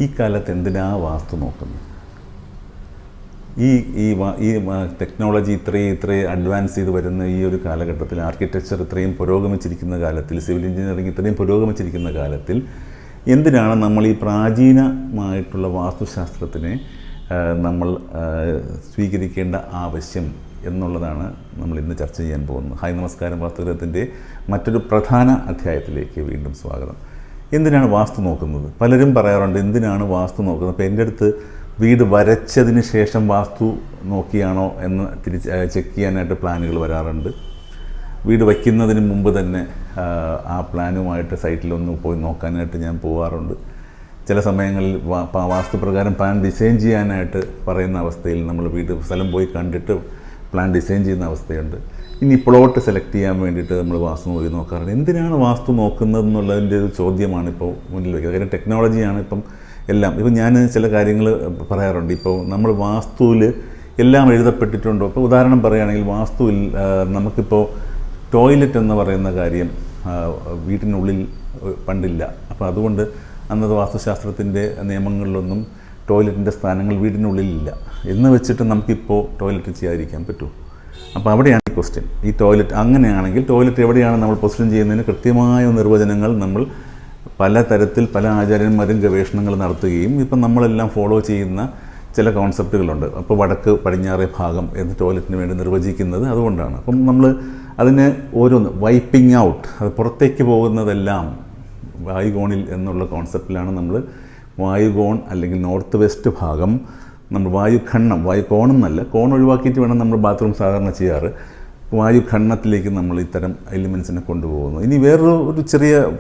ഈ കാലത്ത് എന്തിനാ വാസ്തു നോക്കുന്നത്? ഈ ഈ ഈ ടെക്നോളജി ഇത്രയും അഡ്വാൻസ് ചെയ്ത് വരുന്ന ഈ ഒരു കാലഘട്ടത്തിൽ, ആർക്കിടെക്ചർ ഇത്രയും പുരോഗമിച്ചിരിക്കുന്ന കാലത്തിൽ, സിവിൽ എഞ്ചിനീയറിംഗ് ഇത്രയും പുരോഗമിച്ചിരിക്കുന്ന കാലത്തിൽ എന്തിനാണ് നമ്മൾ ഈ പ്രാചീനമായിട്ടുള്ള വാസ്തുശാസ്ത്രത്തിനെ നമ്മൾ സ്വീകരിക്കേണ്ട ആവശ്യം എന്നുള്ളതാണ് നമ്മൾ ഇന്ന് ചർച്ച ചെയ്യാൻ പോകുന്നത്. ഹായ്, നമസ്കാരം. വാസ്തുഗ്രഹത്തിൻ്റെ മറ്റൊരു പ്രധാന അധ്യായത്തിലേക്ക് വീണ്ടും സ്വാഗതം. എന്തിനാണ് വാസ്തു നോക്കുന്നത്? പലരും പറയാറുണ്ട്, എന്തിനാണ് വാസ്തു നോക്കുന്നത്? അപ്പോൾ എൻ്റെ അടുത്ത് വീട് വരച്ചതിന് ശേഷം വാസ്തു നോക്കിയാണോ എന്ന് ചെക്ക് ചെയ്യാനായിട്ട് പ്ലാനുകൾ വരാറുണ്ട്. വീട് വയ്ക്കുന്നതിന് മുമ്പ് തന്നെ ആ പ്ലാനുമായിട്ട് സൈറ്റിലൊന്ന് പോയി നോക്കാനായിട്ട് ഞാൻ പോകാറുണ്ട്. ചില സമയങ്ങളിൽ വാസ്തുപ്രകാരം പ്ലാൻ ഡിസൈൻ ചെയ്യാനായിട്ട് പറയുന്ന അവസ്ഥയിൽ നമ്മൾ വീട് സ്ഥലം പോയി കണ്ടിട്ട് പ്ലാൻ ഡിസൈൻ ചെയ്യുന്ന അവസ്ഥയുണ്ട്. ഇനി പ്ലോട്ട് സെലക്ട് ചെയ്യാൻ വേണ്ടിയിട്ട് നമ്മൾ വാസ്തു പോയി നോക്കാറുണ്ട്. എന്തിനാണ് വാസ്തു നോക്കുന്നത് എന്നുള്ളതിൻ്റെ ഒരു ചോദ്യമാണ് ഇപ്പോൾ മുന്നിൽ വയ്ക്കുന്നത്. കാര്യം ടെക്നോളജിയാണ് ഇപ്പം എല്ലാം. ഇപ്പം ഞാൻ ചില കാര്യങ്ങൾ പറയാറുണ്ട്. ഇപ്പോൾ നമ്മൾ വാസ്തുവിൽ എല്ലാം എഴുതപ്പെട്ടിട്ടുണ്ടോ? ഇപ്പോൾ ഉദാഹരണം പറയുകയാണെങ്കിൽ, വാസ്തുവിൽ നമുക്കിപ്പോൾ ടോയ്ലറ്റ് എന്ന് പറയുന്ന കാര്യം വീട്ടിനുള്ളിൽ പണ്ടില്ല. അപ്പോൾ അതുകൊണ്ട് അന്നത്തെ വാസ്തുശാസ്ത്രത്തിൻ്റെ നിയമങ്ങളിലൊന്നും ടോയ്ലറ്റിൻ്റെ സ്ഥാനങ്ങൾ വീടിനുള്ളിലില്ല എന്ന് വെച്ചിട്ട് നമുക്കിപ്പോൾ ടോയ്ലറ്റ് ചെയ്യാതിരിക്കാൻ പറ്റുമോ? അപ്പോൾ അവിടെയാണ് ഈ ക്വസ്റ്റ്യൻ. ഈ ടോയ്ലറ്റ് അങ്ങനെയാണെങ്കിൽ ടോയ്ലറ്റ് എവിടെയാണ് നമ്മൾ പൊസിഷൻ ചെയ്യുന്നതിന് കൃത്യമായ നിർവചനങ്ങൾ നമ്മൾ പല തരത്തിൽ പല ആചാര്യന്മാരും ഗവേഷണങ്ങൾ നടത്തുകയും ഇപ്പം നമ്മളെല്ലാം ഫോളോ ചെയ്യുന്ന ചില കോൺസെപ്റ്റുകളുണ്ട്. അപ്പോൾ വടക്ക് പടിഞ്ഞാറേ ഭാഗം എന്ന് ടോയ്ലറ്റിന് വേണ്ടി നിർവചിക്കുന്നത് അതുകൊണ്ടാണ്. അപ്പം നമ്മൾ അതിന് ഓരോന്ന് വൈപ്പിംഗ് ഔട്ട്, അത് പുറത്തേക്ക് പോകുന്നതെല്ലാം വായുകോണിൽ എന്നുള്ള കോൺസെപ്റ്റിലാണ് നമ്മൾ വായുകോൺ അല്ലെങ്കിൽ നോർത്ത് വെസ്റ്റ് ഭാഗം നമ്മൾ വായുകോണം എന്നല്ല, കോൺ ഒഴിവാക്കിയിട്ട് വേണം നമ്മൾ ബാത്റൂം സാധാരണ ചെയ്യാറ്. വായുഖണ്ഡത്തിലേക്ക് നമ്മൾ ഇത്തരം എലിമെൻസിനെ കൊണ്ടുപോകുന്നു. ഇനി വേറൊരു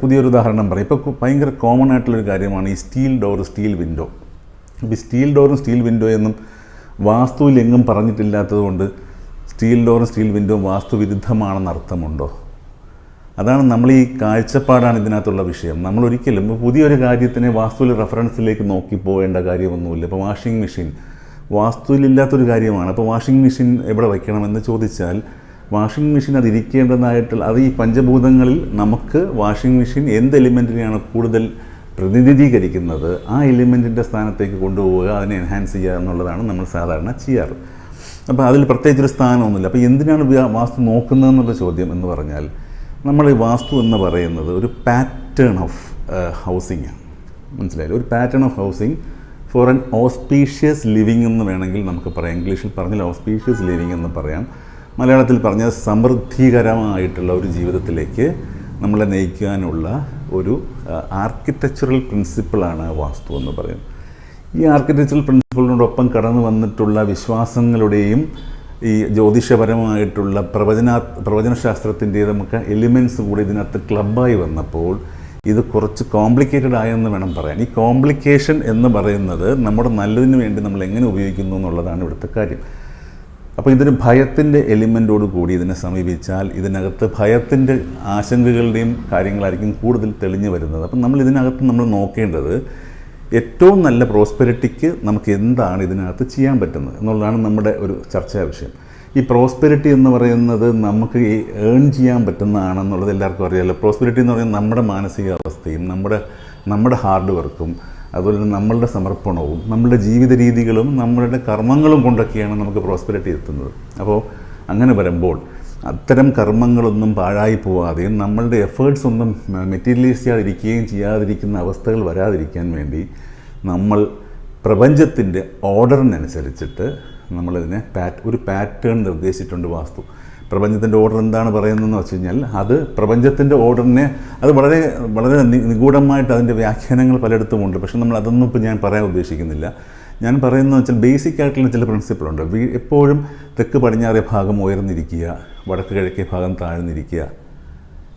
പുതിയൊരു ഉദാഹരണം പറയും. ഇപ്പോൾ ഭയങ്കര കോമൺ ആയിട്ടുള്ളൊരു കാര്യമാണ് ഈ സ്റ്റീൽ ഡോർ, സ്റ്റീൽ വിൻഡോ. ഇപ്പോൾ ഈ സ്റ്റീൽ ഡോറും സ്റ്റീൽ വിൻഡോയൊന്നും വാസ്തുവിൽ എങ്ങും പറഞ്ഞിട്ടില്ലാത്തത് കൊണ്ട് സ്റ്റീൽ ഡോറും സ്റ്റീൽ വിൻഡോയും വാസ്തുവിരുദ്ധമാണെന്ന് അർത്ഥമുണ്ടോ? അതാണ് നമ്മൾ ഈ കാഴ്ചപ്പാടാണ് ഇതിനകത്തുള്ള വിഷയം. നമ്മളൊരിക്കലും പുതിയൊരു കാര്യത്തിനെ വാസ്തുവിൽ റെഫറൻസിലേക്ക് നോക്കി പോകേണ്ട കാര്യമൊന്നുമില്ല. ഇപ്പോൾ വാഷിംഗ് മെഷീൻ വാസ്തുവിലില്ലാത്തൊരു കാര്യമാണ്. അപ്പോൾ വാഷിംഗ് മെഷീൻ എവിടെ വയ്ക്കണമെന്ന് ചോദിച്ചാൽ, വാഷിംഗ് മെഷീൻ അതിരിക്കേണ്ടതായിട്ടുള്ള അത് ഈ പഞ്ചഭൂതങ്ങളിൽ നമുക്ക് വാഷിംഗ് മെഷീൻ എന്ത് എലിമെൻറ്റിനെയാണ് കൂടുതൽ പ്രതിനിധീകരിക്കുന്നത് ആ എലിമെൻറ്റിൻ്റെ സ്ഥാനത്തേക്ക് കൊണ്ടുപോവുക, അതിനെ എൻഹാൻസ് ചെയ്യുക എന്നുള്ളതാണ് നമ്മൾ സാധാരണ ചെയ്യാറ്. അപ്പോൾ അതിൽ പ്രത്യേകിച്ചൊരു സ്ഥാനമൊന്നുമില്ല. അപ്പോൾ എന്തിനാണ് വാസ്തു നോക്കുന്നതെന്നുള്ള ചോദ്യം എന്ന് പറഞ്ഞാൽ, നമ്മൾ ഈ വാസ്തു എന്ന് പറയുന്നത് ഒരു പാറ്റേൺ ഓഫ് ഹൗസിംഗ് ആണ്. മനസ്സിലായില്ല? ഒരു pattern of housing for an auspicious living എന്ന് വേണമെങ്കിൽ നമുക്ക് പറയാം. ഇംഗ്ലീഷിൽ പറഞ്ഞാൽ ഓസ്പീഷ്യസ് ലിവിങ് എന്ന് പറയാം. മലയാളത്തിൽ പറഞ്ഞാൽ സമൃദ്ധികരമായിട്ടുള്ള ഒരു ജീവിതത്തിലേക്ക് നമ്മളെ നയിക്കാനുള്ള ഒരു ആർക്കിടെക്ചറൽ പ്രിൻസിപ്പിളാണ് വാസ്തു എന്ന് പറയുന്നത്. ഈ ആർക്കിടെക്ചറൽ പ്രിൻസിപ്പിളിനോടൊപ്പം കടന്നു വന്നിട്ടുള്ള വിശ്വാസങ്ങളുടെയും ഈ ജ്യോതിഷപരമായിട്ടുള്ള പ്രവചനശാസ്ത്രത്തിൻ്റെതുമൊക്കെ എലിമെൻറ്റ്സ് കൂടി ഇതിനകത്ത് ക്ലബ്ബായി വന്നപ്പോൾ ഇത് കുറച്ച് കോംപ്ലിക്കേറ്റഡ് ആയെന്ന് വേണം പറയാൻ. ഈ കോംപ്ലിക്കേഷൻ എന്ന് പറയുന്നത് നമ്മുടെ നല്ലതിന് വേണ്ടി നമ്മൾ എങ്ങനെ ഉപയോഗിക്കുന്നു എന്നുള്ളതാണ് ഇവിടുത്തെ കാര്യം. അപ്പോൾ ഇതിന് ഭയത്തിൻ്റെ എലിമെൻറ്റോട് കൂടി ഇതിനെ സമീപിച്ചാൽ ഇതിനകത്ത് ഭയത്തിൻ്റെ ആശങ്കകളുടെയും കാര്യങ്ങളായിരിക്കും കൂടുതൽ തെളിഞ്ഞു വരുന്നത്. അപ്പം നമ്മൾ നോക്കേണ്ടത് ഏറ്റവും നല്ല പ്രോസ്പെരിറ്റിക്ക് നമുക്ക് എന്താണ് ഇതിനകത്ത് ചെയ്യാൻ പറ്റുന്നത് എന്നുള്ളതാണ് നമ്മുടെ ഒരു ചർച്ചാ വിഷയം. ഈ പ്രോസ്പെരിറ്റി എന്ന് പറയുന്നത് നമുക്ക് ഏൺ ചെയ്യാൻ പറ്റുന്നതാണെന്നുള്ളത് എല്ലാവർക്കും അറിയാമല്ലോ. പ്രോസ്പെരിറ്റി എന്ന് പറയുന്നത് നമ്മുടെ മാനസികാവസ്ഥയും നമ്മുടെ ഹാർഡ് വർക്കും അതുപോലെ തന്നെ നമ്മളുടെ സമർപ്പണവും നമ്മളുടെ ജീവിത രീതികളും നമ്മളുടെ കർമ്മങ്ങളും കൊണ്ടൊക്കെയാണ് നമുക്ക് പ്രോസ്പെരിറ്റി എത്തുന്നത്. അപ്പോൾ അങ്ങനെ വരുമ്പോൾ അത്തരം കർമ്മങ്ങളൊന്നും പാഴായി പോവാതെയും നമ്മളുടെ എഫേർട്സ് ഒന്നും മെറ്റീരിയലൈസ് ചെയ്യാതിരിക്കുന്ന അവസ്ഥകൾ വരാതിരിക്കാൻ വേണ്ടി നമ്മൾ പ്രപഞ്ചത്തിൻ്റെ ഓർഡറിനനുസരിച്ചിട്ട് നമ്മളിതിനെ ഒരു പാറ്റേൺ നിർദ്ദേശിച്ചിട്ടുണ്ട് വാസ്തു. പ്രപഞ്ചത്തിൻ്റെ ഓർഡർ എന്താണ് പറയുന്നതെന്ന് വെച്ച് കഴിഞ്ഞാൽ, അത് പ്രപഞ്ചത്തിൻ്റെ ഓർഡറിനെ അത് വളരെ വളരെ നിഗൂഢമായിട്ട് അതിൻ്റെ വ്യാഖ്യാനങ്ങൾ പലയിടത്തുമുണ്ട്. പക്ഷെ നമ്മൾ അതൊന്നും ഇപ്പോൾ ഞാൻ പറയാൻ ഉദ്ദേശിക്കുന്നില്ല. ഞാൻ പറയുന്നത് വെച്ചാൽ ബേസിക് ആയിട്ടുള്ള ചില പ്രിൻസിപ്പിളുണ്ട്. എപ്പോഴും തെക്ക് പടിഞ്ഞാറേ ഭാഗം ഉയർന്നിരിക്കുക, വടക്ക് കിഴക്കേ ഭാഗം താഴ്ന്നിരിക്കുക.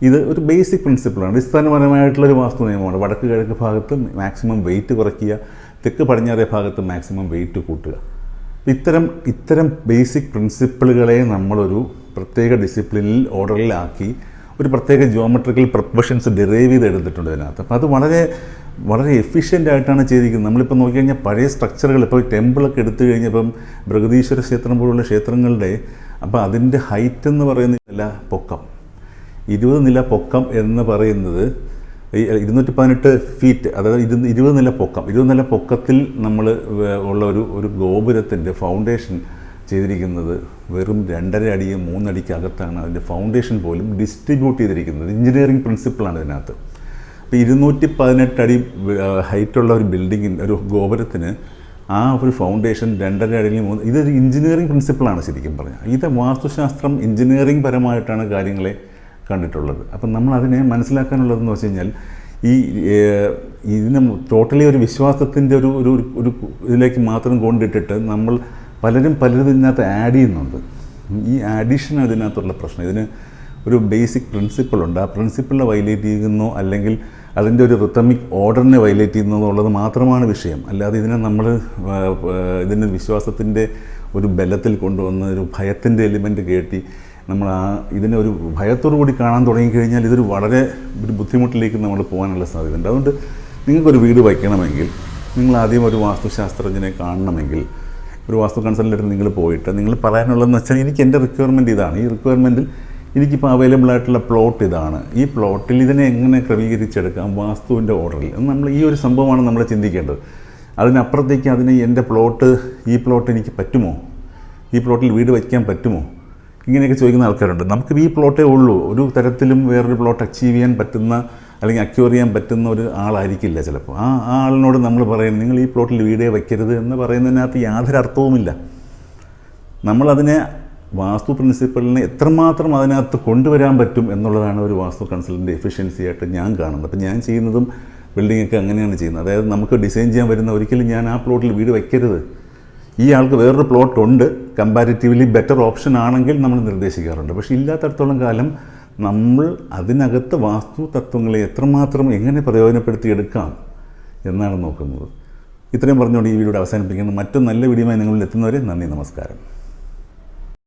ഇത് ഒരു ബേസിക് പ്രിൻസിപ്പിളാണ്, അടിസ്ഥാനപരമായിട്ടുള്ളൊരു വാസ്തു നിയമമാണ്. വടക്ക് കിഴക്ക് ഭാഗത്ത് മാക്സിമം വെയിറ്റ് കുറയ്ക്കുക, തെക്ക് പടിഞ്ഞാറേ ഭാഗത്ത് മാക്സിമം വെയിറ്റ് കൂട്ടുക. ഇത്തരം ബേസിക് പ്രിൻസിപ്പിളുകളെ നമ്മളൊരു പ്രത്യേക ഡിസിപ്ലിനിൽ ഓർഡറിലാക്കി ഒരു പ്രത്യേക ജിയോമെട്രിക്കൽ പ്രൊപ്പഷൻസ് ഡിറൈവ് ചെയ്തെടുത്തിട്ടുണ്ട് ഇതിനകത്ത്. അപ്പോൾ അത് വളരെ വളരെ എഫിഷ്യൻ്റ് ആയിട്ടാണ് ചെയ്തിരിക്കുന്നത്. നമ്മളിപ്പോൾ നോക്കിക്കഴിഞ്ഞാൽ പഴയ സ്ട്രക്ചറുകൾ, ഇപ്പോൾ ടെമ്പിളൊക്കെ എടുത്തു കഴിഞ്ഞപ്പം ബൃഹദീശ്വര ക്ഷേത്രം പോലുള്ള ക്ഷേത്രങ്ങളുടെ അപ്പോൾ അതിൻ്റെ ഹൈറ്റ് എന്ന് പറയുന്നില്ല പൊക്കം 20 നില പൊക്കം എന്ന് പറയുന്നത് 218 ഫീറ്റ്, അതായത് 20 നില പൊക്കം, 20 നില പൊക്കത്തിൽ നമ്മൾ ഉള്ള ഒരു ഗോപുരത്തിൻ്റെ ഫൗണ്ടേഷൻ ചെയ്തിരിക്കുന്നത് വെറും 2.5 അടി 3 അടിക്കകത്താണ്. അതിൻ്റെ ഫൗണ്ടേഷൻ പോലും ഡിസ്ട്രിബ്യൂട്ട് ചെയ്തിരിക്കുന്നത്. എഞ്ചിനീയറിംഗ് പ്രിൻസിപ്പിളാണ് ഇതിനകത്ത്. അപ്പോൾ 218 അടി ഹൈറ്റുള്ള ഒരു ബിൽഡിങ്ങിന്, ഒരു ഗോപുരത്തിന് ആ ഒരു ഫൗണ്ടേഷൻ 2.5 അടിയിൽ 3, ഇതൊരു എഞ്ചിനീയറിംഗ് പ്രിൻസിപ്പിളാണ് ശരിക്കും പറഞ്ഞാൽ. ഇത് വാസ്തുശാസ്ത്രം എഞ്ചിനീയറിംഗ് പരമായിട്ടാണ് കാര്യങ്ങളെ കണ്ടിട്ടുള്ളത്. അപ്പം നമ്മൾ അതിനെ മനസ്സിലാക്കാനുള്ളതെന്ന് വെച്ച് കഴിഞ്ഞാൽ ഇതിനെ ടോട്ടലി ഒരു വിശ്വാസത്തിൻ്റെ ഒരു ഇതിലേക്ക് മാത്രം കൊണ്ടിട്ടിട്ട് നമ്മൾ പലരും ഇതിനകത്ത് ആഡ് ചെയ്യുന്നുണ്ട്. ഈ ആഡീഷനാണ് ഇതിനകത്തുള്ള പ്രശ്നം. ഇതിന് ഒരു ബേസിക് പ്രിൻസിപ്പിളുണ്ട്. ആ പ്രിൻസിപ്പിളിനെ വയലേറ്റ് ചെയ്യുന്നോ അല്ലെങ്കിൽ അതിൻ്റെ ഒരു റിത്തമിക് ഓർഡറിനെ വയലേറ്റ് ചെയ്യുന്നതോ ഉള്ളത് മാത്രമാണ് വിഷയം. അല്ലാതെ ഇതിനെ നമ്മൾ ഇതിന് വിശ്വാസത്തിൻ്റെ ഒരു ബലത്തിൽ കൊണ്ടുവന്ന് ഒരു ഭയത്തിൻ്റെ എലിമെൻറ്റ് കയറ്റി നമ്മൾ ഇതിനെ ഒരു ഭയത്തോടു കൂടി കാണാൻ തുടങ്ങിക്കഴിഞ്ഞാൽ ഇതൊരു വളരെ ഒരു ബുദ്ധിമുട്ടിലേക്ക് നമ്മൾ പോകാനുള്ള സാധ്യതയുണ്ട്. അതുകൊണ്ട് നിങ്ങൾക്കൊരു വീട് വയ്ക്കണമെങ്കിൽ, നിങ്ങൾ ആദ്യം ഒരു വാസ്തുശാസ്ത്രജ്ഞനെ കാണണമെങ്കിൽ, ഒരു വാസ്തു കൺസൾട്ടൻറ്റ് നിങ്ങൾ പോയിട്ട് നിങ്ങൾ പറയാനുള്ളതെന്ന് വെച്ചാൽ എനിക്ക് എൻ്റെ റിക്വയർമെൻറ്റ് ഇതാണ്, ഈ റിക്വയർമെൻറ്റിൽ എനിക്കിപ്പോൾ അവൈലബിൾ ആയിട്ടുള്ള പ്ലോട്ട് ഇതാണ്, ഈ പ്ലോട്ടിൽ ഇതിനെ എങ്ങനെ ക്രമീകരിച്ചെടുക്കാം വാസ്തുവിൻ്റെ ഓർഡറിൽ. നമ്മൾ ഈ ഒരു സംഭവമാണ് നമ്മൾ ചിന്തിക്കേണ്ടത്. അതിനപ്പുറത്തേക്ക് എൻ്റെ പ്ലോട്ട്, ഈ പ്ലോട്ട് എനിക്ക് പറ്റുമോ, ഈ പ്ലോട്ടിൽ വീട് വയ്ക്കാൻ പറ്റുമോ, ഇങ്ങനെയൊക്കെ ചോദിക്കുന്ന ആൾക്കാരുണ്ട്. നമുക്ക് ഈ പ്ലോട്ടേ ഉള്ളൂ, ഒരു തരത്തിലും വേറൊരു പ്ലോട്ട് അച്ചീവ് ചെയ്യാൻ പറ്റുന്ന അല്ലെങ്കിൽ അക്യൂർ ചെയ്യാൻ പറ്റുന്ന ഒരു ആളായിരിക്കില്ല ചിലപ്പോൾ. ആ ആളിനോട് നമ്മൾ പറയുന്നത് നിങ്ങൾ ഈ പ്ലോട്ടിൽ വീടേ വയ്ക്കരുത് എന്ന് പറയുന്നതിനകത്ത് യാതൊരു അർത്ഥവുമില്ല. നമ്മളതിനെ വാസ്തു പ്രിൻസിപ്പളിനെ എത്രമാത്രം അതിനകത്ത് കൊണ്ടുവരാൻ പറ്റും എന്നുള്ളതാണ് ഒരു വാസ്തു കൺസൾട്ടൻ്റ് എഫിഷ്യൻസി ആയിട്ട് ഞാൻ കാണുന്നത്. അപ്പം ഞാൻ ചെയ്യുന്നതും ബിൽഡിങ്ങൊക്കെ അങ്ങനെയാണ് ചെയ്യുന്നത്. അതായത് നമുക്ക് ഡിസൈൻ ചെയ്യാൻ വരുന്ന ഒരിക്കലും ഞാൻ ആ പ്ലോട്ടിൽ വീട് വയ്ക്കരുത്, ഈ ആൾക്ക് വേറൊരു പ്ലോട്ട് ഉണ്ട്, കമ്പാരിറ്റീവ്ലി ബെറ്റർ ഓപ്ഷൻ ആണെങ്കിൽ നമ്മൾ നിർദ്ദേശിക്കാറുണ്ട്. പക്ഷേ ഇല്ലാത്തടത്തോളം കാലം നമ്മൾ അതിനകത്ത് വാസ്തു തത്വങ്ങളെ എത്രമാത്രം എങ്ങനെ പ്രയോജനപ്പെടുത്തിയെടുക്കാം എന്നാണ് നോക്കുന്നത്. ഇത്രയും പറഞ്ഞുകൊണ്ട് ഈ വീഡിയോ അവസാനിപ്പിക്കുന്നത്. മറ്റൊരു നല്ല വീഡിയോയുമായി നിങ്ങളിൽ എത്തുന്നവരെ നന്ദി, നമസ്കാരം.